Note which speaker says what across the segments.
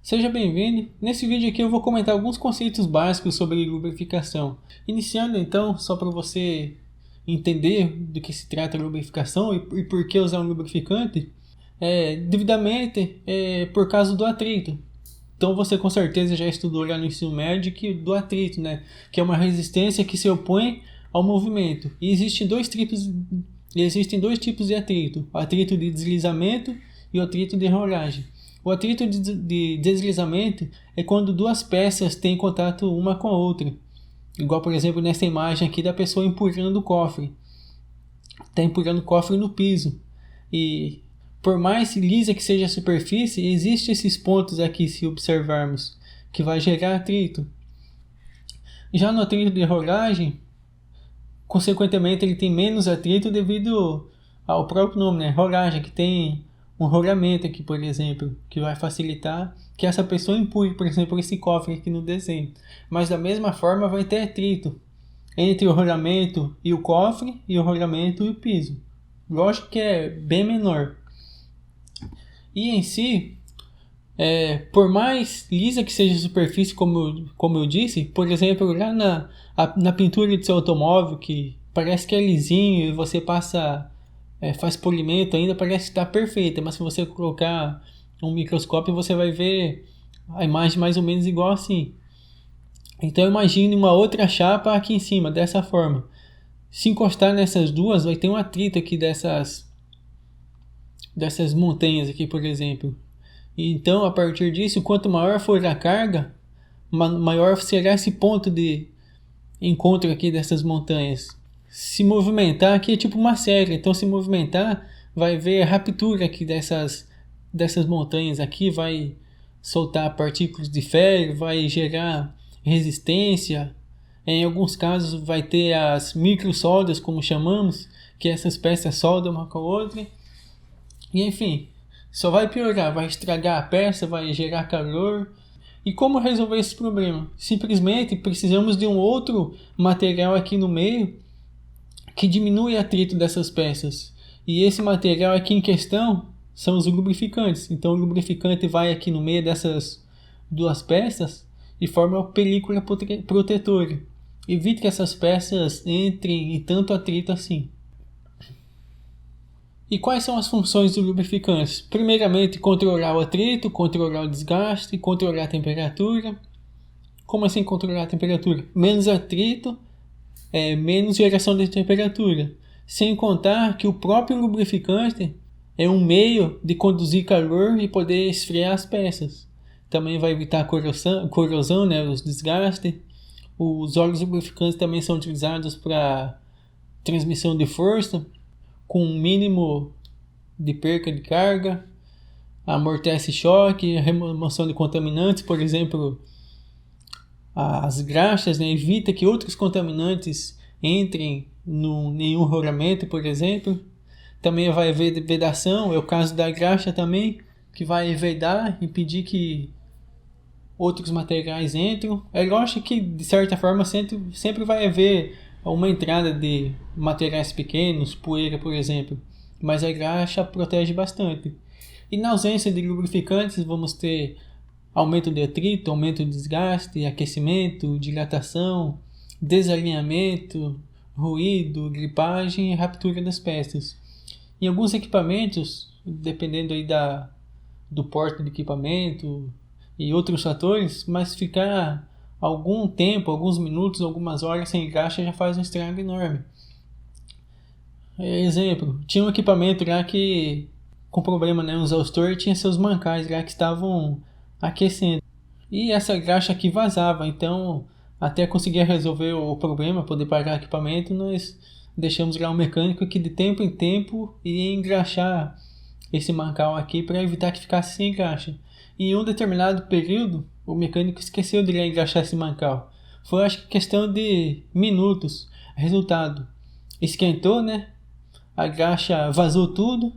Speaker 1: Seja bem-vindo. Nesse vídeo aqui eu vou comentar alguns conceitos básicos sobre lubrificação. Iniciando então, só para você entender do que se trata a lubrificação e por que usar um lubrificante, devidamente por causa do atrito. Então você com certeza já estudou lá no ensino médio do atrito, né? Que é uma resistência que se opõe ao movimento. E existem dois tipos de atrito: o atrito de deslizamento e o atrito de rolagem. O atrito de deslizamento é quando duas peças têm contato uma com a outra. Igual, por exemplo, nessa imagem aqui da pessoa empurrando o cofre. Está empurrando o cofre no piso. E por mais lisa que seja a superfície, existem esses pontos aqui, se observarmos, que vai gerar atrito. Já no atrito de rolagem, consequentemente, ele tem menos atrito devido ao próprio nome, né? Rolagem, que tem um rolamento aqui, por exemplo, que vai facilitar que essa pessoa empurre, por exemplo, esse cofre aqui no desenho. Mas da mesma forma vai ter atrito entre o rolamento e o cofre e o rolamento e o piso. Lógico que é bem menor. E em si, por mais lisa que seja a superfície, como eu disse, por exemplo, lá na pintura do seu automóvel, que parece que é lisinho e você faz polimento ainda, parece que está perfeita, mas se você colocar um microscópio você vai ver a imagem mais ou menos igual assim. Então imagine uma outra chapa aqui em cima, dessa forma. Se encostar nessas duas, vai ter um atrito aqui dessas montanhas aqui, por exemplo. Então, a partir disso, quanto maior for a carga, maior será esse ponto de encontro aqui dessas montanhas. Se movimentar aqui é tipo uma série, então se movimentar vai ver a ruptura aqui dessas montanhas aqui, vai soltar partículas de ferro, vai gerar resistência. Em alguns casos vai ter as microsoldas, como chamamos, que essas peças soldam uma com a outra. E enfim, só vai piorar, vai estragar a peça, vai gerar calor. E como resolver esse problema? Simplesmente precisamos de um outro material aqui no meio que diminui o atrito dessas peças. E esse material aqui em questão são os lubrificantes. Então o lubrificante vai aqui no meio dessas duas peças e forma uma película protetora. Evite que essas peças entrem em tanto atrito assim. E quais são as funções dos lubrificantes? Primeiramente, controlar o atrito, controlar o desgaste, controlar a temperatura. Como assim controlar a temperatura? Menos atrito, menos geração de temperatura. Sem contar que o próprio lubrificante é um meio de conduzir calor e poder esfriar as peças. Também vai evitar a corrosão, né, os desgastes. Os óleos lubrificantes também são utilizados para transmissão de força, com um mínimo de perca de carga, amortece choque, remoção de contaminantes, por exemplo, as graxas, né, evita que outros contaminantes entrem em nenhum rolamento, por exemplo. Também vai haver vedação, é o caso da graxa também, que vai vedar, impedir que outros materiais entram. É lógico que de certa forma sempre vai haver uma entrada de materiais pequenos, poeira, por exemplo, mas a graxa protege bastante. E na ausência de lubrificantes vamos ter aumento de atrito, aumento de desgaste, aquecimento, dilatação, desalinhamento, ruído, gripagem e ruptura das peças. Em alguns equipamentos, dependendo aí do porte do equipamento e outros fatores, mas ficar algum tempo, alguns minutos, algumas horas sem graxa já faz um estrago enorme. Exemplo, tinha um equipamento lá que com problema, né, um exaustor tinha seus mancais lá que estavam aquecendo e essa graxa aqui vazava, então até conseguir resolver o problema, poder parar o equipamento, nós deixamos lá um mecânico que de tempo em tempo ia engraxar esse mancal aqui para evitar que ficasse sem graxa. E em um determinado período o mecânico esqueceu de engraxar esse mancal. Foi, acho que, questão de minutos. Resultado, esquentou, né? A graxa vazou tudo.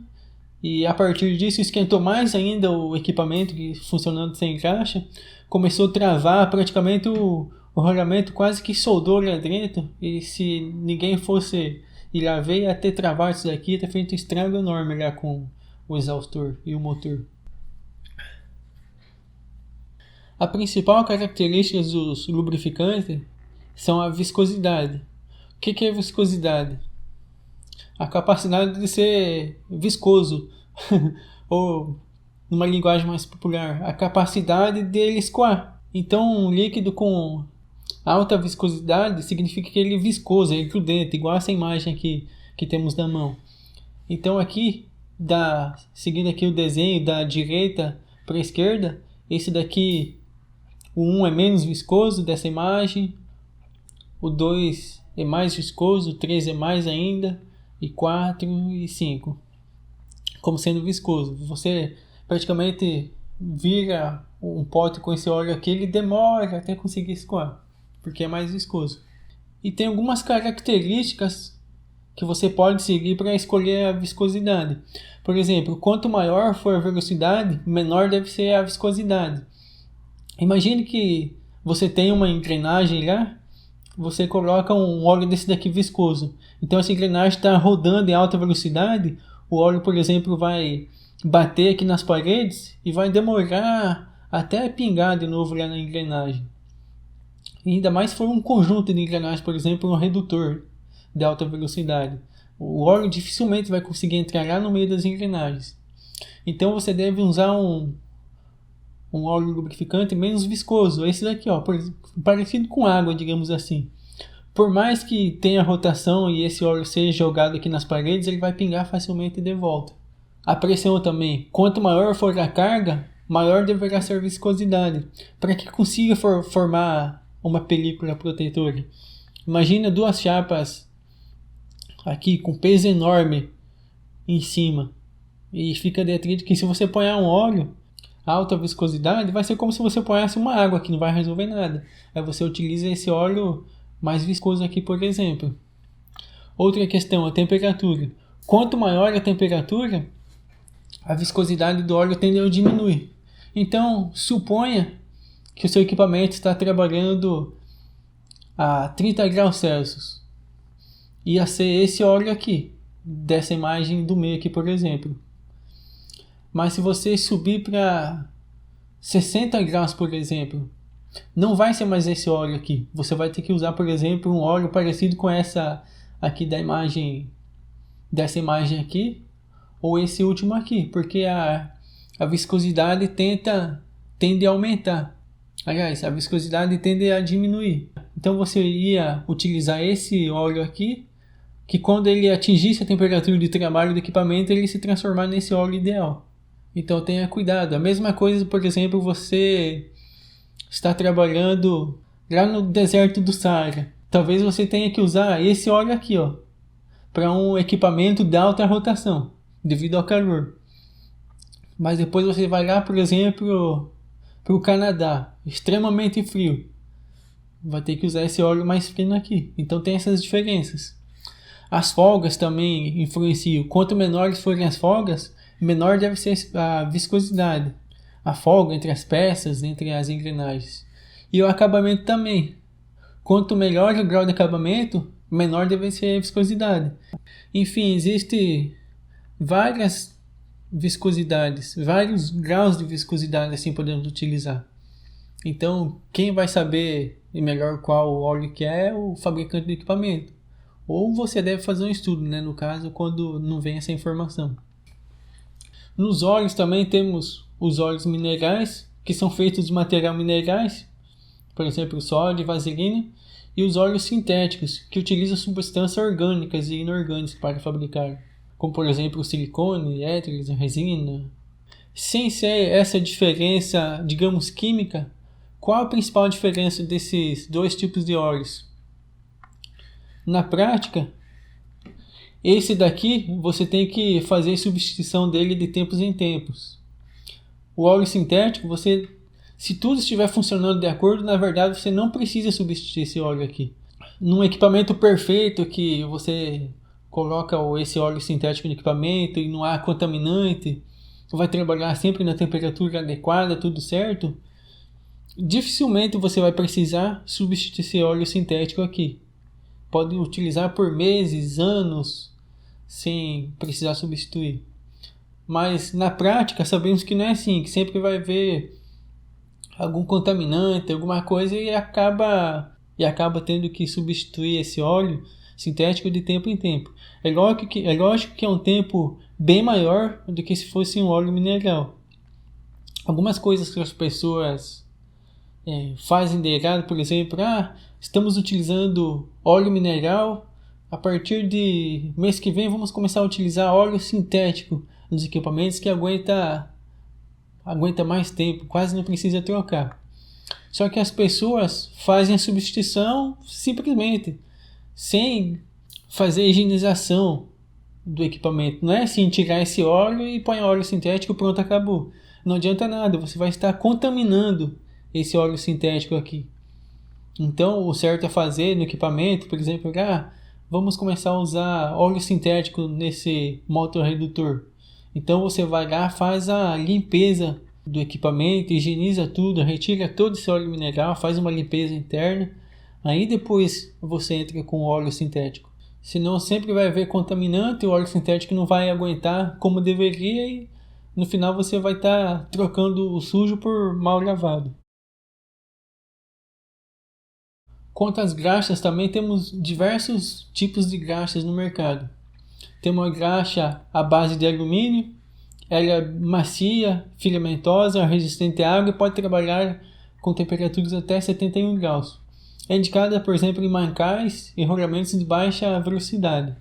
Speaker 1: E a partir disso esquentou mais ainda o equipamento que funcionando sem graxa. Começou a travar praticamente o rolamento, quase que soldou lá dentro. E se ninguém fosse ir lá ver, ia ter travado isso daqui, ia ter feito um estrago enorme lá com o exaustor e o motor. A principal característica dos lubrificantes são a viscosidade. O que é viscosidade? A capacidade de ser viscoso, ou numa linguagem mais popular, a capacidade de ele escoar. Então, um líquido com alta viscosidade significa que ele é viscoso, ele é grudento, igual essa imagem aqui que temos na mão. Então aqui, seguindo aqui o desenho da direita para a esquerda, esse daqui, o 1 é menos viscoso dessa imagem, o 2 é mais viscoso, o 3 é mais ainda, e 4 e 5 como sendo viscoso. Você praticamente vira um pote com esse óleo aqui, ele demora até conseguir escoar, porque é mais viscoso. E tem algumas características que você pode seguir para escolher a viscosidade. Por exemplo, quanto maior for a velocidade, menor deve ser a viscosidade. Imagine que você tem uma engrenagem lá, você coloca um óleo desse daqui viscoso. Então essa engrenagem está rodando em alta velocidade, o óleo, por exemplo, vai bater aqui nas paredes e vai demorar até pingar de novo lá na engrenagem. E ainda mais se for um conjunto de engrenagens, por exemplo, um redutor de alta velocidade. O óleo dificilmente vai conseguir entrar lá no meio das engrenagens. Então você deve usar um óleo lubrificante menos viscoso. Esse daqui, ó, parecido com água, digamos assim. Por mais que tenha rotação e esse óleo seja jogado aqui nas paredes, ele vai pingar facilmente de volta. A pressão também. Quanto maior for a carga, maior deverá ser a viscosidade, para que consiga formar uma película protetora. Imagina duas chapas aqui com peso enorme em cima e fica detrito que se você põe um óleo alta viscosidade, vai ser como se você ponhasse uma água que não vai resolver nada. Aí você utiliza esse óleo mais viscoso aqui, por exemplo. Outra questão, a temperatura. Quanto maior a temperatura, a viscosidade do óleo tende a diminuir. Então, suponha que o seu equipamento está trabalhando a 30 graus Celsius. Ia ser esse óleo aqui, dessa imagem do meio aqui, por exemplo. Mas se você subir para 60 graus, por exemplo, não vai ser mais esse óleo aqui. Você vai ter que usar, por exemplo, um óleo parecido com essa aqui dessa imagem aqui, ou esse último aqui, porque a viscosidade tende a aumentar. Aliás, a viscosidade tende a diminuir. Então você ia utilizar esse óleo aqui, que quando ele atingisse a temperatura de trabalho do equipamento, ele se transformar nesse óleo ideal. Então tenha cuidado. A mesma coisa, por exemplo, você está trabalhando lá no deserto do Saara. Talvez você tenha que usar esse óleo aqui, ó, para um equipamento de alta rotação, devido ao calor. Mas depois você vai lá, por exemplo, para o Canadá, extremamente frio. Vai ter que usar esse óleo mais fino aqui. Então tem essas diferenças. As folgas também influenciam. Quanto menores forem as folgas, menor deve ser a viscosidade. A folga entre as peças, entre as engrenagens. E o acabamento também. Quanto melhor o grau de acabamento, menor deve ser a viscosidade. Enfim, existem várias viscosidades, vários graus de viscosidade assim podemos utilizar. Então, quem vai saber melhor qual óleo que é o fabricante do equipamento. Ou você deve fazer um estudo, né, no caso, quando não vem essa informação. Nos óleos também temos os óleos minerais, que são feitos de material minerais, por exemplo, sódio e vaselina, e os óleos sintéticos, que utilizam substâncias orgânicas e inorgânicas para fabricar, como por exemplo o silicone, éteres, resina. Sem ser essa diferença, digamos, química, qual a principal diferença desses dois tipos de óleos? Na prática, esse daqui você tem que fazer substituição dele de tempos em tempos. O óleo sintético, se tudo estiver funcionando de acordo, na verdade você não precisa substituir esse óleo aqui. Num equipamento perfeito que você coloca esse óleo sintético no equipamento e não há contaminante, vai trabalhar sempre na temperatura adequada, tudo certo, dificilmente você vai precisar substituir esse óleo sintético aqui. Pode utilizar por meses, anos, sem precisar substituir. Mas na prática sabemos que não é assim, que sempre vai haver algum contaminante, alguma coisa e acaba tendo que substituir esse óleo sintético de tempo em tempo. É lógico que é um tempo bem maior do que se fosse um óleo mineral. Algumas coisas que as pessoas fazem de errado, por exemplo, estamos utilizando óleo mineral, a partir de mês que vem vamos começar a utilizar óleo sintético nos equipamentos que aguenta mais tempo, quase não precisa trocar. Só que as pessoas fazem a substituição simplesmente, sem fazer higienização do equipamento. Não é assim, tirar esse óleo e põe óleo sintético, pronto, acabou. Não adianta nada, você vai estar contaminando esse óleo sintético aqui. Então, o certo é fazer no equipamento, por exemplo, vamos começar a usar óleo sintético nesse motor redutor. Então você vai lá, faz a limpeza do equipamento, higieniza tudo, retira todo esse óleo mineral, faz uma limpeza interna, aí depois você entra com o óleo sintético. Senão sempre vai haver contaminante, o óleo sintético não vai aguentar como deveria e no final você vai estar trocando o sujo por mal lavado. Quanto às graxas, também temos diversos tipos de graxas no mercado. Temos a graxa à base de alumínio, ela é macia, filamentosa, resistente à água e pode trabalhar com temperaturas até 71 graus. É indicada, por exemplo, em mancais e rolamentos de baixa velocidade.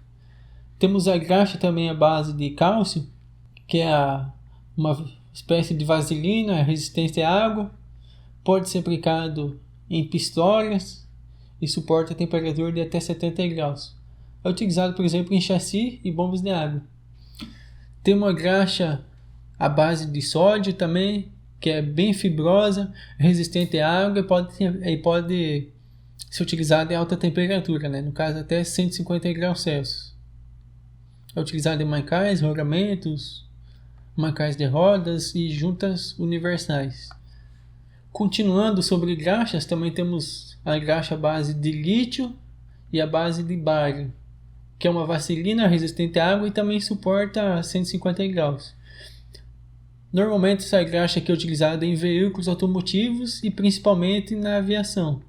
Speaker 1: Temos a graxa também à base de cálcio, que é uma espécie de vaselina resistente à água, pode ser aplicado em pistolas e suporta a temperatura de até 70 graus. É utilizado, por exemplo, em chassi e bombas de água. Tem uma graxa à base de sódio também, que é bem fibrosa, resistente à água e pode ser utilizada em alta temperatura, no caso até 150 graus Celsius. É utilizado em mancais, rolamentos, mancais de rodas e juntas universais. Continuando sobre graxas, também temos a graxa à base de lítio e a base de bário, que é uma vaselina resistente à água e também suporta 150 graus. Normalmente essa graxa aqui é utilizada em veículos automotivos e principalmente na aviação.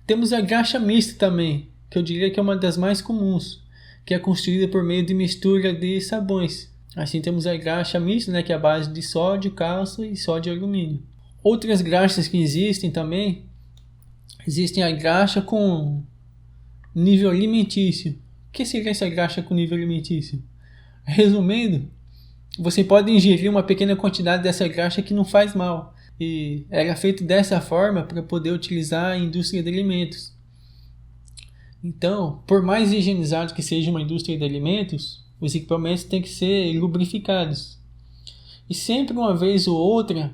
Speaker 1: Temos a graxa mista também, que eu diria que é uma das mais comuns, que é construída por meio de mistura de sabões. Assim temos a graxa mista, que é a base de sódio, cálcio e sódio e alumínio. Outras graxas que existem também, existem a graxa com nível alimentício. O que seria essa graxa com nível alimentício? Resumindo, você pode ingerir uma pequena quantidade dessa graxa que não faz mal. E era feito dessa forma para poder utilizar a indústria de alimentos. Então, por mais higienizado que seja uma indústria de alimentos, os equipamentos têm que ser lubrificados. E sempre uma vez ou outra,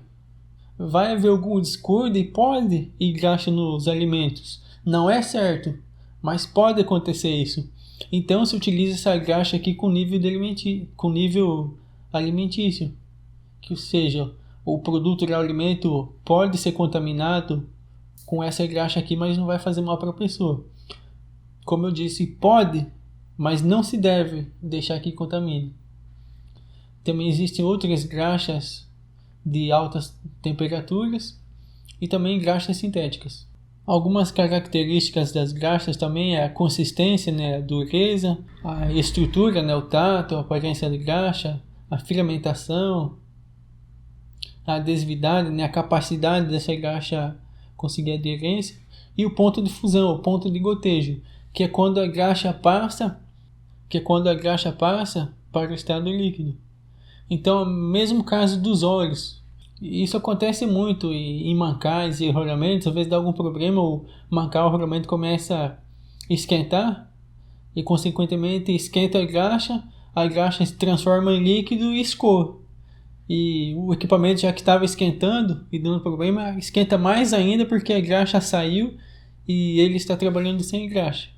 Speaker 1: vai haver algum descuido e pode ir graxa nos alimentos. Não é certo, mas pode acontecer isso. Então se utiliza essa graxa aqui com nível alimentício. Que seja, o produto do alimento pode ser contaminado com essa graxa aqui, mas não vai fazer mal para a pessoa. Como eu disse, pode, mas não se deve deixar que contamine. Também existem outras graxas de altas temperaturas e também graxas sintéticas. Algumas características das graxas também é a consistência, a dureza, a estrutura, o tato, a aparência de graxa, a filamentação, a adesividade, a capacidade dessa graxa conseguir aderência e o ponto de fusão, o ponto de gotejo, que é quando a graxa passa para o estado líquido. Então, mesmo caso dos óleos, isso acontece muito em mancais e rolamentos. Às vezes dá algum problema, o mancal, o rolamento começa a esquentar e consequentemente esquenta a graxa se transforma em líquido e escoa. E o equipamento, já que estava esquentando e dando problema, esquenta mais ainda porque a graxa saiu e ele está trabalhando sem graxa.